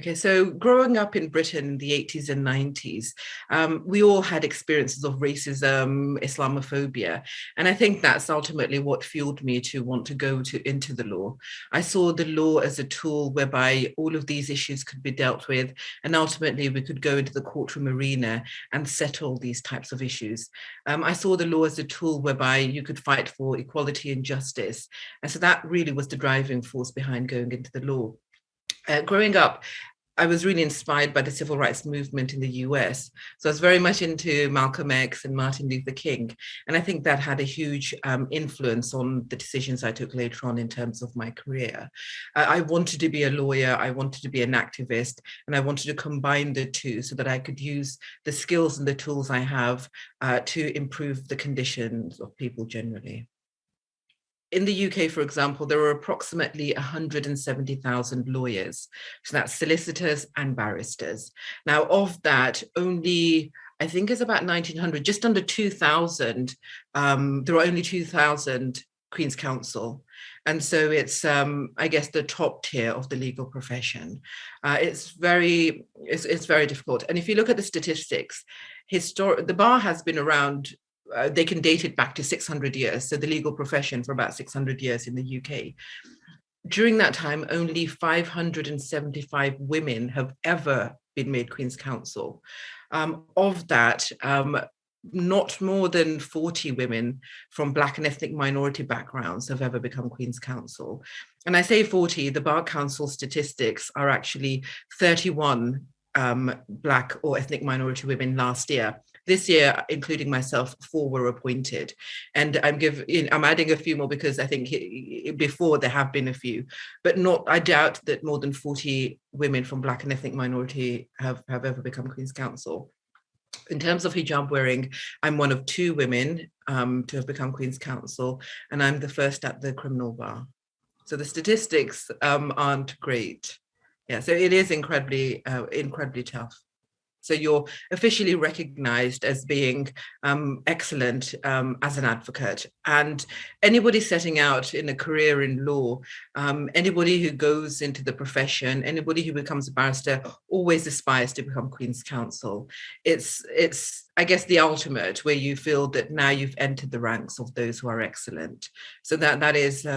Okay, so growing up in Britain in the 80s and 90s, we all had experiences of racism, Islamophobia, and I think that's ultimately what fueled me to want to go into the law. I saw the law as a tool whereby all of these issues could be dealt with, and ultimately we could go into the courtroom arena and settle these types of issues. I saw the law as a tool whereby you could fight for equality and justice, and so that really was the driving force behind going into the law. Growing up, I was really inspired by the civil rights movement in the US. So I was very much into Malcolm X and Martin Luther King. And I think that had a huge influence on the decisions I took later on in terms of my career. I wanted to be a lawyer, I wanted to be an activist, and I wanted to combine the two so that I could use the skills and the tools I have to improve the conditions of people generally. In the UK, for example, there are approximately 170,000 lawyers. So that's solicitors and barristers. Now, of that, only, I think it's about 1900, just under 2,000, there are only 2,000 Queen's Counsel. And so it's, I guess, the top tier of the legal profession. It's very difficult. And if you look at the statistics, the bar has been around. They can date it back to 600 years, so the legal profession for about 600 years in the UK. During that time, only 575 women have ever been made Queen's Counsel. Of that, not more than 40 women from Black and ethnic minority backgrounds have ever become Queen's Counsel. And I say 40, the Bar Council statistics are actually 31 Black or ethnic minority women last year. This year, including myself, 4 were appointed. And I'm adding a few more because I think before there have been a few, but I doubt that more than 40 women from Black and ethnic minority have ever become Queen's Counsel. In terms of hijab wearing, I'm one of 2 women to have become Queen's Counsel, and I'm the first at the criminal bar. So the statistics aren't great. Yeah, so it is incredibly tough. So you're officially recognized as being excellent as an advocate. And anybody setting out in a career in law, anybody who goes into the profession, anybody who becomes a barrister always aspires to become Queen's Counsel. It's I guess, the ultimate, where you feel that now you've entered the ranks of those who are excellent. So that is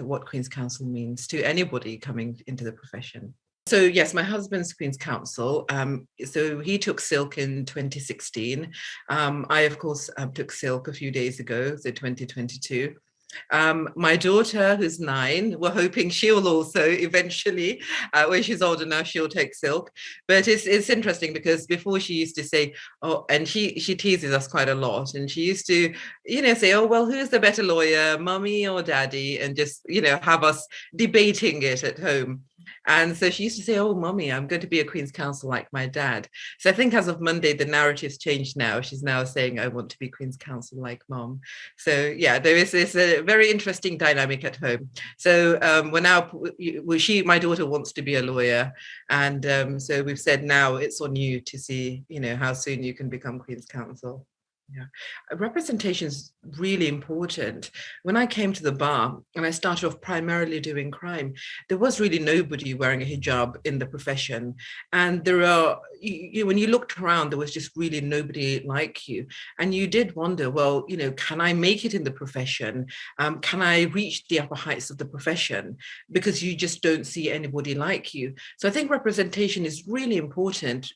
what Queen's Counsel means to anybody coming into the profession. So yes, my husband's Queen's Counsel. So he took silk in 2016. I, of course, took silk a few days ago, so 2022. My daughter, who's 9, we're hoping she'll also eventually, when she's older now, she'll take silk. But it's interesting because before she used to say, oh, and she teases us quite a lot. And she used to, say, oh, well, who's the better lawyer, mummy or daddy? And just, have us debating it at home. And so she used to say, oh, mummy, I'm going to be a Queen's Counsel like my dad. So I think as of Monday, the narrative's changed now. She's now saying, I want to be Queen's Counsel like mom. So yeah, there is this very interesting dynamic at home. So my daughter wants to be a lawyer. And so we've said now it's on you to see, how soon you can become Queen's Counsel. Yeah, representation is really important. When I came to the bar and I started off primarily doing crime, there was really nobody wearing a hijab in the profession. And when you looked around, there was just really nobody like you. And you did wonder, well, can I make it in the profession? Can I reach the upper heights of the profession? Because you just don't see anybody like you. So I think representation is really important.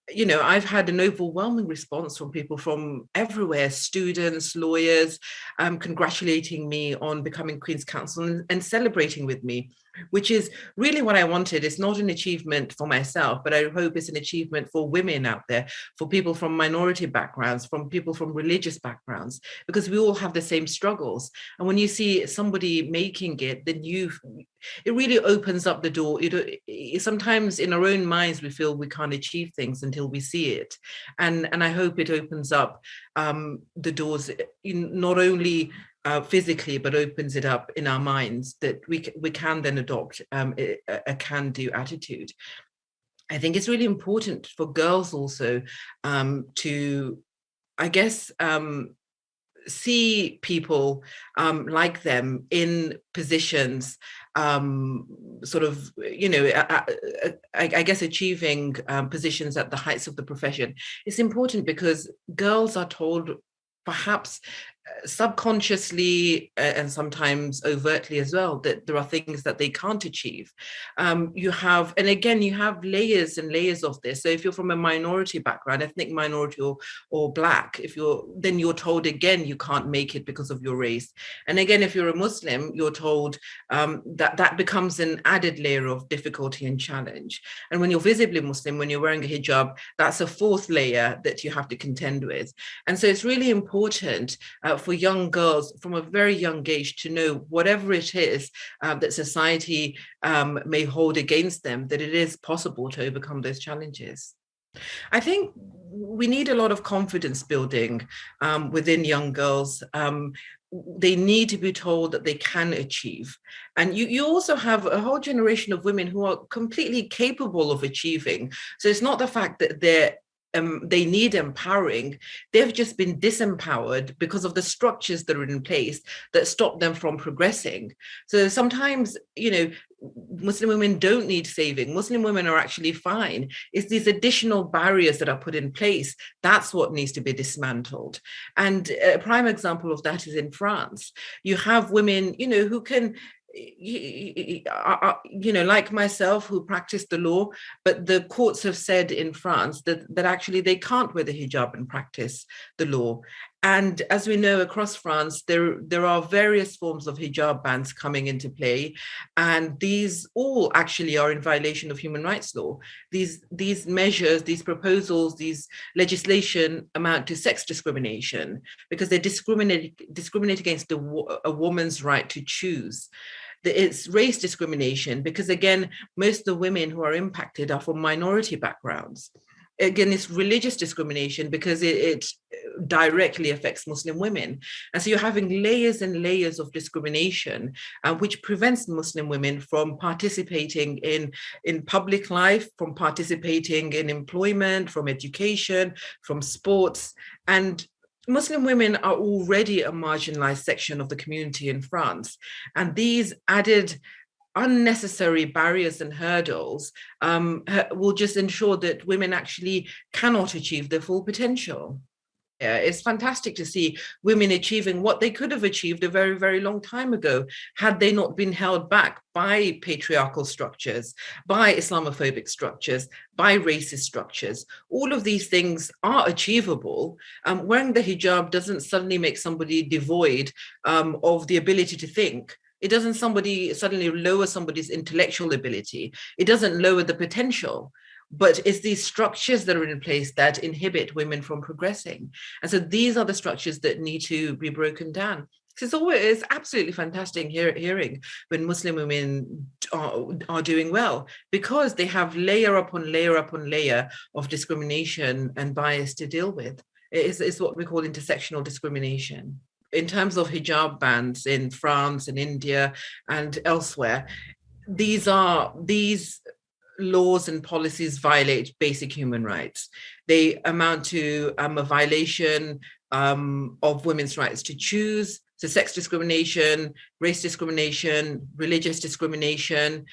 I've had an overwhelming response from people from everywhere, students, lawyers, congratulating me on becoming Queen's Counsel and celebrating with me, which is really what I wanted. It's not an achievement for myself, but I hope it's an achievement for women out there, for people from minority backgrounds, from people from religious backgrounds, because we all have the same struggles. And when you see somebody making it, then it really opens up the door. Sometimes in our own minds, we feel we can't achieve things until we see it. And I hope it opens up the doors, not only physically, but opens it up in our minds that we can then adopt a can-do attitude. I think it's really important for girls also to, I guess, see people like them in positions, sort of, I guess achieving positions at the heights of the profession. It's important because girls are told, perhaps subconsciously and sometimes overtly as well, that there are things that they can't achieve. You have layers and layers of this. So if you're from a minority background, ethnic minority or Black, then you're told again you can't make it because of your race. And again, if you're a Muslim, you're told that becomes an added layer of difficulty and challenge. And when you're visibly Muslim, when you're wearing a hijab, that's a fourth layer that you have to contend with. And so it's really important for young girls from a very young age to know whatever it is that society may hold against them, that it is possible to overcome those challenges. I think we need a lot of confidence building within young girls. They need to be told that they can achieve. And you also have a whole generation of women who are completely capable of achieving. So it's not the fact that they need empowering. They've just been disempowered because of the structures that are in place that stop them from progressing. So sometimes, Muslim women don't need saving. Muslim women are actually fine. It's these additional barriers that are put in place. That's what needs to be dismantled. And a prime example of that is in France. You have women, who can, like myself, who practice the law, but the courts have said in France that actually they can't wear the hijab and practice the law. And as we know, across France, there are various forms of hijab bans coming into play, and these all actually are in violation of human rights law. These measures, these proposals, these legislation amount to sex discrimination because they discriminate against a woman's right to choose. It's race discrimination because, again, most of the women who are impacted are from minority backgrounds. Again, it's religious discrimination because it directly affects Muslim women. And so you're having layers and layers of discrimination, which prevents Muslim women from participating in public life, from participating in employment, from education, from sports. And Muslim women are already a marginalized section of the community in France. And these added unnecessary barriers and hurdles will just ensure that women actually cannot achieve their full potential. Yeah, it's fantastic to see women achieving what they could have achieved a very, very long time ago had they not been held back by patriarchal structures, by Islamophobic structures, by racist structures. All of these things are achievable. Wearing the hijab doesn't suddenly make somebody devoid of the ability to think. It doesn't suddenly lower somebody's intellectual ability. It doesn't lower the potential. But it's these structures that are in place that inhibit women from progressing. And so these are the structures that need to be broken down. It's absolutely fantastic hearing when Muslim women are doing well, because they have layer upon layer upon layer of discrimination and bias to deal with. It's what we call intersectional discrimination. In terms of hijab bans in France and India and elsewhere, these laws and policies violate basic human rights. They amount to a violation of women's rights to choose. So sex discrimination, race discrimination, religious discrimination.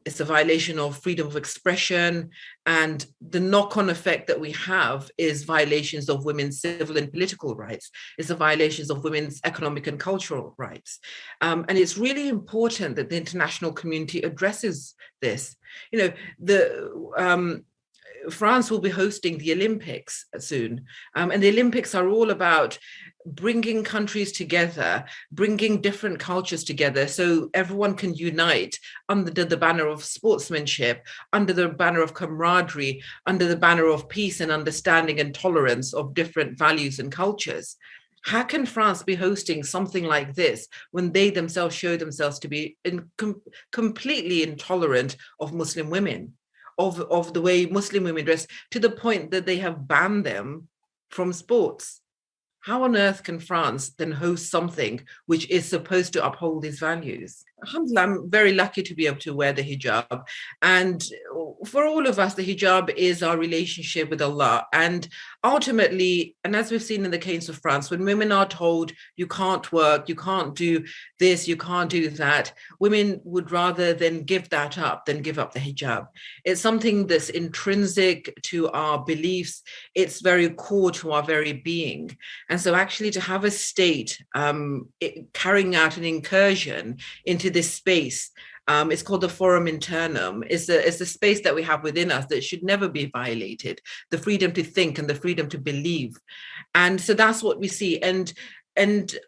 It's a violation of freedom of expression. And the knock-on effect that we have is violations of women's civil and political rights. It's the violations of women's economic and cultural rights. And it's really important that the international community addresses this. France will be hosting the Olympics soon. And the Olympics are all about bringing countries together, bringing different cultures together so everyone can unite under the banner of sportsmanship, under the banner of camaraderie, under the banner of peace and understanding and tolerance of different values and cultures. How can France be hosting something like this when they themselves show themselves to be completely intolerant of Muslim women, of the way Muslim women dress, to the point that they have banned them from sports? How on earth can France then host something which is supposed to uphold these values? Alhamdulillah, I'm very lucky to be able to wear the hijab. And for all of us, the hijab is our relationship with Allah. And ultimately, and as we've seen in the case of France, when women are told you can't work, you can't do this, you can't do that, women would rather than give that up than give up the hijab. It's something that's intrinsic to our beliefs. It's very core to our very being. And so actually to have a state carrying out an incursion into this space. It's called the forum internum. It's the space that we have within us that should never be violated. The freedom to think and the freedom to believe. And so that's what we see. And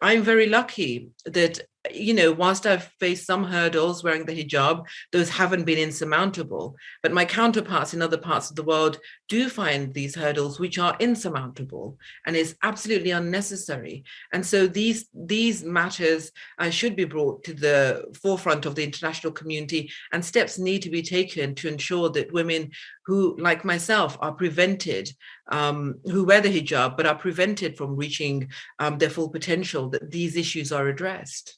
I'm very lucky that, you know, whilst I've faced some hurdles wearing the hijab, those haven't been insurmountable. But my counterparts in other parts of the world do find these hurdles which are insurmountable and is absolutely unnecessary. And so these matters should be brought to the forefront of the international community, and steps need to be taken to ensure that women who, like myself, are prevented, who wear the hijab, but are prevented from reaching their full potential, that these issues are addressed.